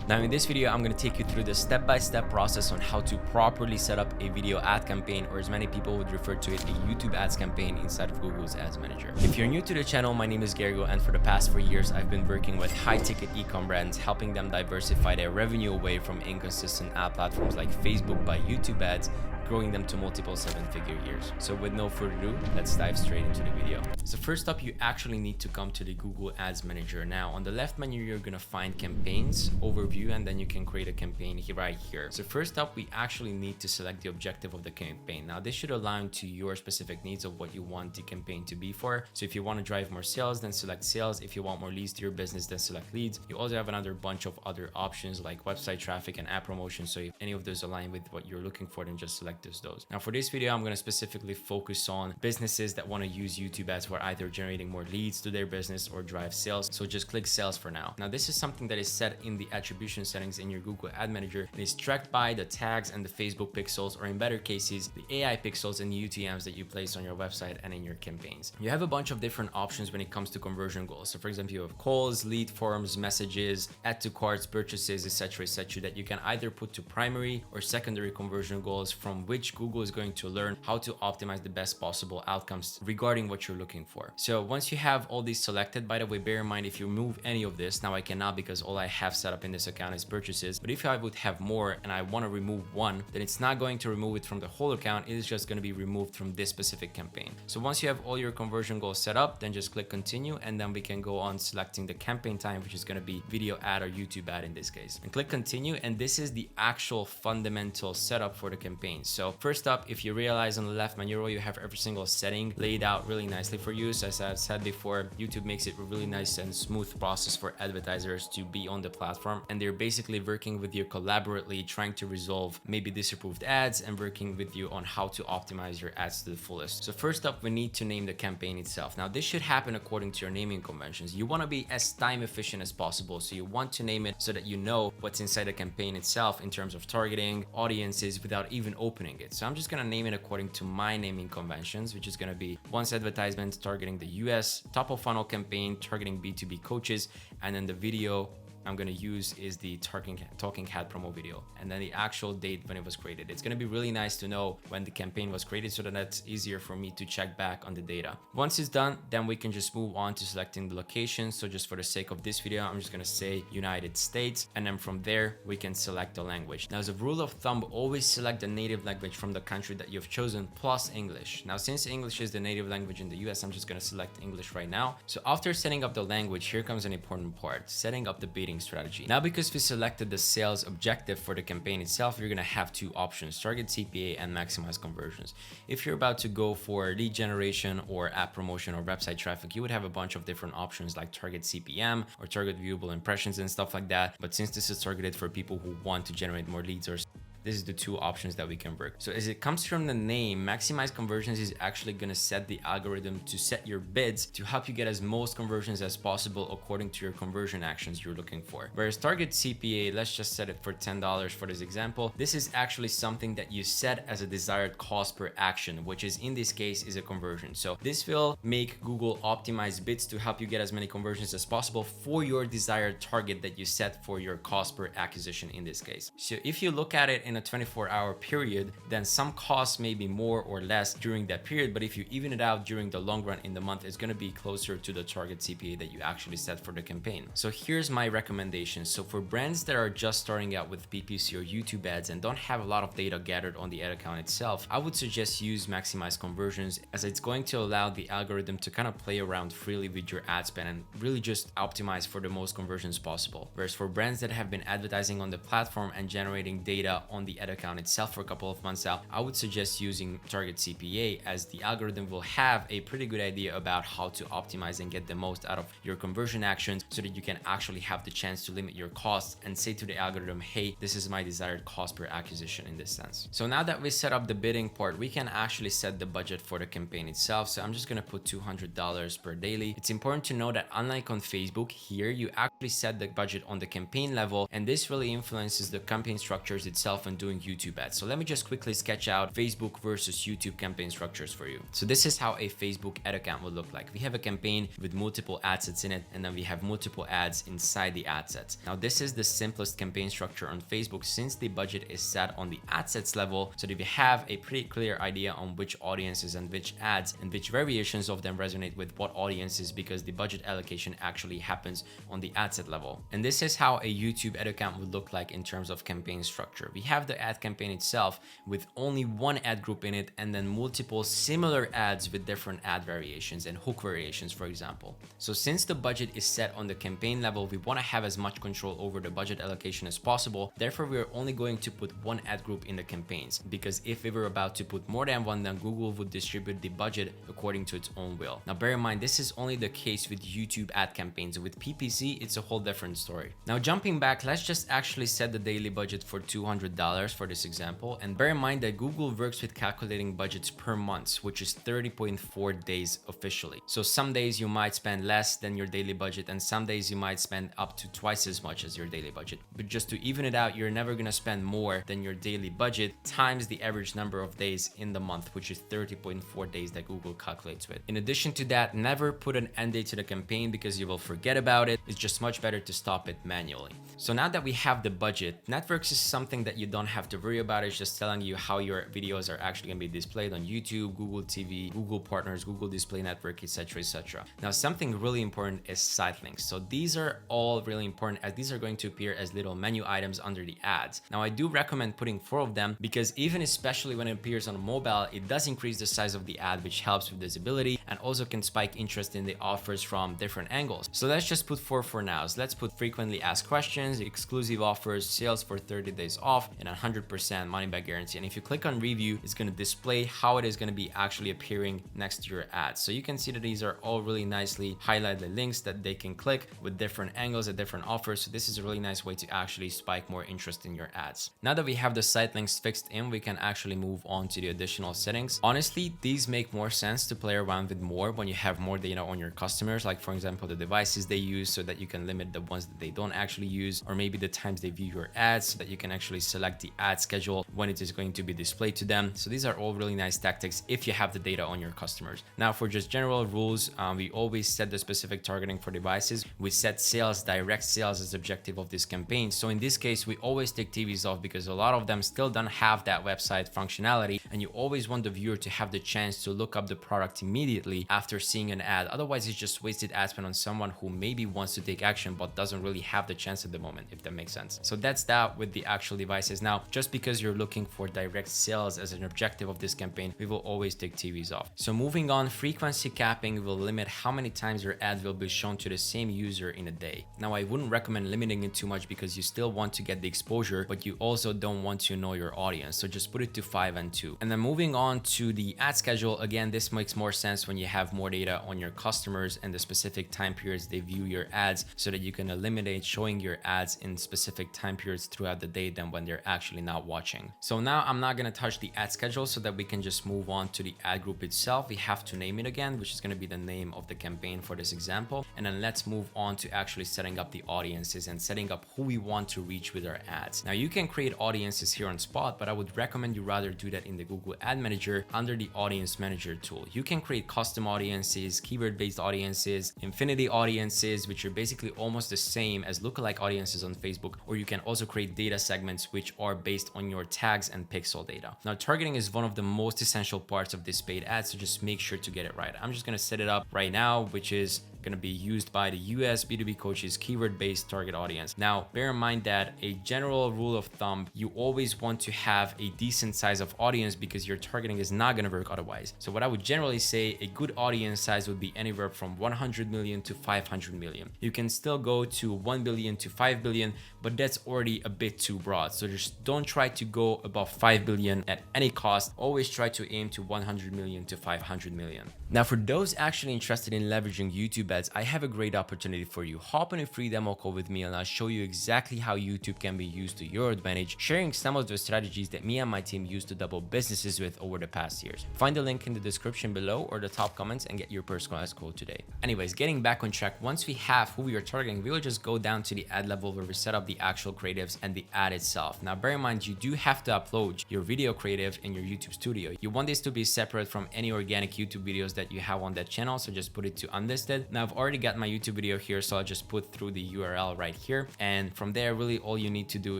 Now in this video, I'm going to take you through the step-by-step process on how to properly set up a video ad campaign, or as many people would refer to it, a YouTube ads campaign inside of Google's Ads Manager. If you're new to the channel, my name is Gary, and for the past 4 years, I've been working with high-ticket e-com brands, helping them diversify their revenue away from inconsistent ad platforms like Facebook by YouTube ads, growing them to multiple 7-figure years. So with no further ado, let's dive straight into the video. So first up, you actually need to come to the Google Ads Manager. Now on the left menu, you're gonna find campaigns, overview, and then you can create a campaign right here. So first up, we actually need to select the objective of the campaign. Now this should align to your specific needs of what you want the campaign to be for. So if you want to drive more sales, then select sales. If you want more leads to your business, then select leads. You also have another bunch of other options like website traffic and app promotion. So if any of those align with what you're looking for, then just select those. Now for this video, I'm going to specifically focus on businesses that want to use YouTube ads for either generating more leads to their business or drive sales. So just click sales for now. Now this is something that is set in the attribution settings in your Google Ad Manager and is tracked by the tags and the Facebook pixels, or in better cases, the AI pixels and the UTMs that you place on your website and in your campaigns. You have a bunch of different options when it comes to conversion goals. So for example, you have calls, lead forms, messages, add to carts, purchases, etc., that you can either put to primary or secondary conversion goals, from which Google is going to learn how to optimize the best possible outcomes regarding what you're looking for. So once you have all these selected, by the way, bear in mind, if you remove any of this, now I cannot because all I have set up in this account is purchases, but if I would have more and I want to remove one, then it's not going to remove it from the whole account. It is just going to be removed from this specific campaign. So once you have all your conversion goals set up, then just click continue, and then we can go on selecting the campaign time, which is going to be video ad or YouTube ad in this case, and click continue. And this is the actual fundamental setup for the campaign. So first up, if you realize on the left menu row, you have every single setting laid out really nicely for you. So as I've said before, YouTube makes it a really nice and smooth process for advertisers to be on the platform, and they're basically working with you collaboratively, trying to resolve maybe disapproved ads and working with you on how to optimize your ads to the fullest. So first up, we need to name the campaign itself. Now this should happen according to your naming conventions. You want to be as time efficient as possible, so you want to name it so that you know what's inside the campaign itself in terms of targeting audiences without even opening it. So I'm just going to name it according to my naming conventions, which is going to be once advertisement targeting the US, top of funnel campaign targeting B2B coaches, and then the video I'm going to use is the talking head promo video, and then the actual date when it was created. It's going to be really nice to know when the campaign was created, so that that's easier for me to check back on the data. Once it's done, then we can just move on to selecting the location. So just for the sake of this video, I'm just going to say United States, and then from there we can select the language. Now as a rule of thumb, always select the native language from the country that you've chosen plus English. Now since English is the native language in the US, I'm just going to select English right now. So after setting up the language, here comes an important part: setting up the bidding strategy. Now because we selected the sales objective for the campaign itself, you're going to have two options: target CPA and maximize conversions. If you're about to go for lead generation or app promotion or website traffic, you would have a bunch of different options like target CPM or target viewable impressions and stuff like that. But since this is targeted for people who want to generate more leads, or this is the two options that we can work. So as it comes from the name, maximize conversions is actually going to set the algorithm to set your bids to help you get as most conversions as possible according to your conversion actions you're looking for. Whereas target CPA, let's just set it for $10 for this example. This is actually something that you set as a desired cost per action, which is in this case is a conversion. So this will make Google optimize bids to help you get as many conversions as possible for your desired target that you set for your cost per acquisition in this case. So if you look at it in a 24-hour period, then some costs may be more or less during that period, but if you even it out during the long run in the month, it's going to be closer to the target CPA that you actually set for the campaign. So here's my recommendation. So for brands that are just starting out with PPC or YouTube ads and don't have a lot of data gathered on the ad account itself, I would suggest use maximize conversions, as it's going to allow the algorithm to kind of play around freely with your ad spend and really just optimize for the most conversions possible. Whereas for brands that have been advertising on the platform and generating data on the ad account itself for a couple of months out, I would suggest using target CPA, as the algorithm will have a pretty good idea about how to optimize and get the most out of your conversion actions, so that you can actually have the chance to limit your costs and say to the algorithm, hey, this is my desired cost per acquisition in this sense. So now that we set up the bidding part, we can actually set the budget for the campaign itself. So I'm just going to put $200 per daily. It's important to know that unlike on Facebook, here you actually set the budget on the campaign level, and this really influences the campaign structures itself and when doing YouTube ads. So let me just quickly sketch out Facebook versus YouTube campaign structures for you. So this is how a Facebook ad account would look like. We have a campaign with multiple ad sets in it, and then we have multiple ads inside the ad sets. Now this is the simplest campaign structure on Facebook since the budget is set on the ad sets level, so that we have a pretty clear idea on which audiences and which ads and which variations of them resonate with what audiences, because the budget allocation actually happens on the ad set level. And this is how a YouTube ad account would look like in terms of campaign structure. We have the ad campaign itself with only one ad group in it, and then multiple similar ads with different ad variations and hook variations, for example. So since the budget is set on the campaign level, we want to have as much control over the budget allocation as possible. Therefore, we are only going to put one ad group in the campaigns, because if we were about to put more than one, then Google would distribute the budget according to its own will. Now bear in mind, this is only the case with YouTube ad campaigns. With PPC, it's a whole different story. Now jumping back, let's just actually set the daily budget for $200 for this example, and bear in mind that Google works with calculating budgets per month, which is 30.4 days officially. So some days you might spend less than your daily budget, and some days you might spend up to twice as much as your daily budget. But just to even it out, you're never gonna spend more than your daily budget times the average number of days in the month, which is 30.4 days that Google calculates with. In addition to that, never put an end date to the campaign because you will forget about it. It's just much better to stop it manually. So now that we have the budget, networks is something that you don't have to worry about. It's just telling you how your videos are actually gonna be displayed on YouTube, Google TV, Google Partners, Google Display Network, etc, etc. Now something really important is site links. So these are all really important, as these are going to appear as little menu items under the ads. Now I do recommend putting 4 of them, because even especially when it appears on mobile, it does increase the size of the ad, which helps with visibility and also can spike interest in the offers from different angles. So let's just put 4 for now. So let's put frequently asked questions, exclusive offers, sales for 30 days off, and 100% money back guarantee. And if you click on review, it's going to display how it is going to be actually appearing next to your ads. So you can see that these are all really nicely highlighted links that they can click with different angles at different offers. So this is a really nice way to actually spike more interest in your ads. Now that we have the site links fixed in, we can actually move on to the additional settings. Honestly, these make more sense to play around with more when you have more data on your customers, like for example the devices they use, so that you can limit the ones that they don't actually use, or maybe the times they view your ads, so that you can actually select the ad schedule when it is going to be displayed to them. So these are all really nice tactics if you have the data on your customers. Now for just general rules, we always set the specific targeting for devices. We set sales, direct sales as objective of this campaign. So in this case, we always take TVs off because a lot of them still don't have that website functionality, and you always want the viewer to have the chance to look up the product immediately after seeing an ad. Otherwise, it's just wasted ad spend on someone who maybe wants to take action but doesn't really have the chance at the moment, if that makes sense. So that's that with the actual devices. Now, just because you're looking for direct sales as an objective of this campaign, we will always take TVs off. So moving on, frequency capping will limit how many times your ad will be shown to the same user in a day. Now, I wouldn't recommend limiting it too much because you still want to get the exposure, but you also don't want to know your audience. So just put it to 5 and 2. And then moving on to the ad schedule, again, this makes more sense when you have more data on your customers and the specific time periods they view your ads, so that you can eliminate showing your ads in specific time periods throughout the day than when they're actually not watching. So now I'm not going to touch the ad schedule, so that we can just move on to the ad group itself. We have to name it again, which is going to be the name of the campaign for this example. And then let's move on to actually setting up the audiences and setting up who we want to reach with our ads. Now you can create audiences here on Spot, but I would recommend you rather do that in the Google Ad Manager under the Audience Manager tool. You can create custom audiences, keyword-based audiences, infinity audiences, which are basically almost the same as lookalike audiences on Facebook, or you can also create data segments which are based on your tags and pixel data. Now, targeting is one of the most essential parts of this paid ad, so just make sure to get it right. I'm just going to set it up right now, which is going to be used by the US B2B coaches keyword-based target audience. Now, bear in mind that a general rule of thumb, you always want to have a decent size of audience because your targeting is not going to work otherwise. So what I would generally say, a good audience size would be anywhere from 100 million to 500 million. You can still go to 1 billion to 5 billion, but that's already a bit too broad. So just don't try to go above 5 billion at any cost. Always try to aim to 100 million to 500 million. Now, for those actually interested in leveraging YouTube ads, I have a great opportunity for you. Hop on a free demo call with me and I'll show you exactly how YouTube can be used to your advantage, sharing some of the strategies that me and my team used to double businesses with over the past years. Find the link in the description below or the top comments and get your personalized quote today. Anyways, getting back on track, once we have who we are targeting, we will just go down to the ad level where we set up the actual creatives and the ad itself. Now, bear in mind, you do have to upload your video creative in your YouTube studio. You want this to be separate from any organic YouTube videos that you have on that channel, so just put it to unlisted. Now, I've already got my YouTube video here, so I'll just put through the URL right here. And from there, really all you need to do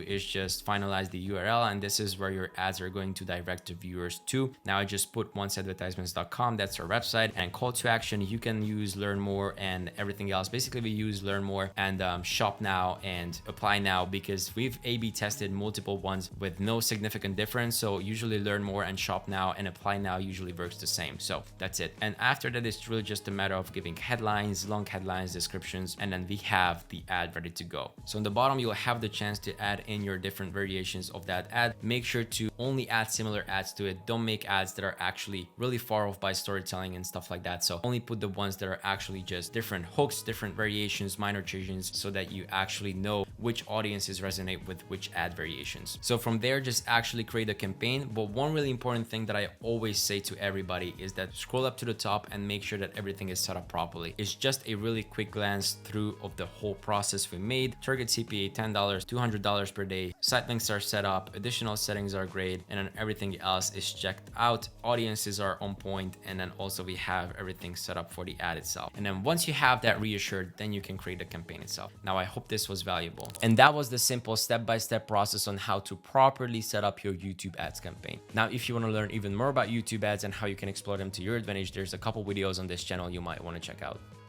is just finalize the URL, and this is where your ads are going to direct the viewers to. Now, I just put onceadvertisements.com, that's our website, and call to action, you can use learn more and everything else. Basically, we use learn more and shop now and apply now, because we've A/B tested multiple ones with no significant difference. So usually learn more and shop now and apply now usually works the same. So that's it. And after that, it's really just a matter of giving headlines, long headlines, descriptions, and then we have the ad ready to go. So on the bottom, you'll have the chance to add in your different variations of that ad. Make sure to only add similar ads to it. Don't make ads that are actually really far off by storytelling and stuff like that. So only put the ones that are actually just different hooks, different variations, minor changes, so that you actually know which audiences resonate with which ad variations. So from there, just actually create a campaign. But one really important thing that I always say to everybody is that scroll up to the top and make sure that everything is set up properly. It's just a really quick glance through of the whole process we made. Target CPA $10, $200 per day. Site links are set up, additional settings are great, and then everything else is checked out. Audiences are on point, and then also we have everything set up for the ad itself. And then once you have that reassured, then you can create the campaign itself. Now, I hope this was valuable. And that was the simple step-by-step process on how to properly set up your YouTube ads campaign. Now, if you want to learn even more about YouTube ads and how you can explore them to your advantage, there's a couple videos on this channel you might want to check out.